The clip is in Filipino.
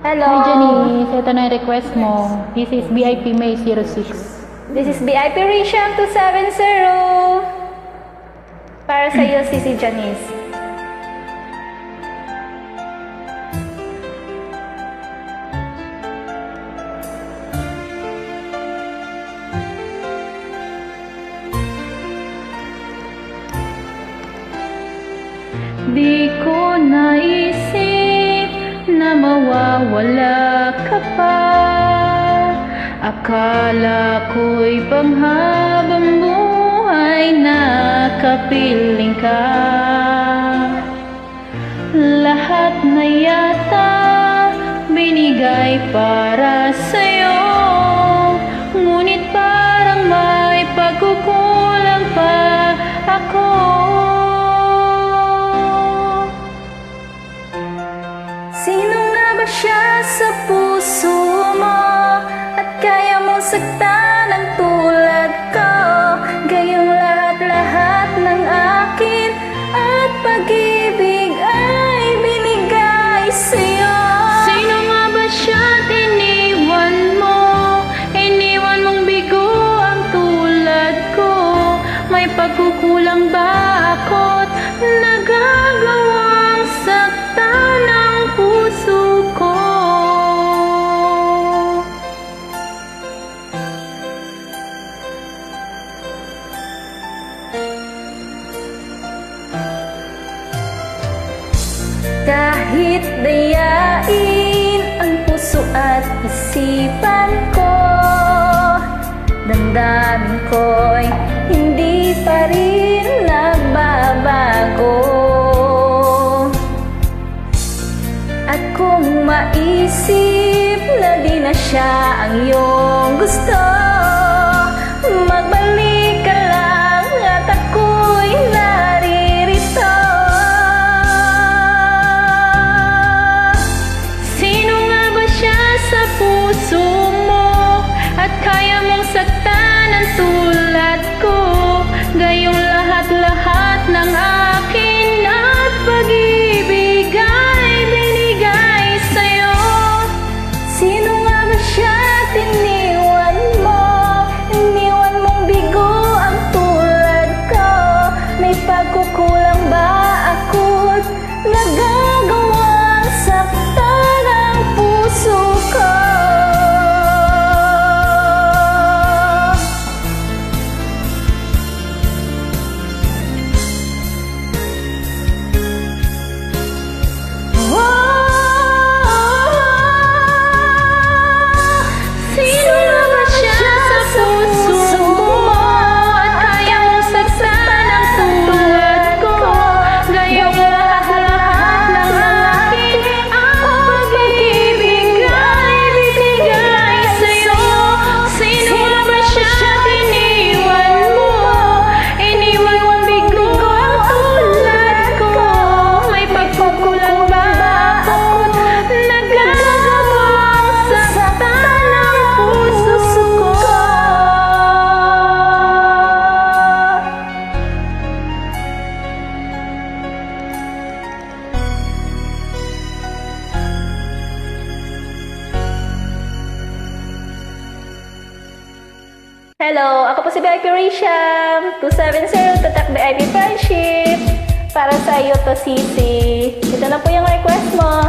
Hello. Hi Janice, ito na yung request mo. This is BIP May 06. This is BIP Risham 270. Para sa iyo, si Janice. Di ko naisip na mawawala ka pa. Akala ko'y panghabang buhay na kapiling ka. Lahat na yata binigay para sa'yo, ngunit parang may pagkukulang pa ako. Sino nga ba siya sa puso mo? At kaya mong saktan ang tulad ko? Gayong lahat-lahat ng akin at pag-ibig ay binigay sa'yo. Sino nga ba siya at iniwan mo? Iniwan mong bigo ang tulad ko. May pagkukulang ba ako't nagagawang saktan ang puso ko? Kahit dayain ang puso at isipan ko, damdamin ko'y hindi pa rin nagbabago. At kung maisip na di na siya ang iyong gusto, magbalik ka lang at ako'y naririto. Sino nga ba siya sa puso mo? At kaya mong saktan ang tulad ko. Gayong lahat-lahat ng akin at pag-ibig ay binigay sa'yo. Sino nga ba siya at iniwan mo? Iniwan mong bigo ang tulad ko. May pagkukulang ba ako't nagagawang saktan ang puso ko? Sino nga ba siya sa puso mo? At kaya mong saktan ang tulad ko. Gayong lahat-lahat ng akin ang pag-ibig ay binigay sa'yo. Sino nga ba siya at iniwan mo? Iniwan mong bigo ang tulad ko. May pagkukulang ba ako't nagagawang saktan ang puso ko? Hello, ako po si VIP Risham 270, tatak VIP Friendship. Para sa iyo to, Sisi. Ito na po yung request mo.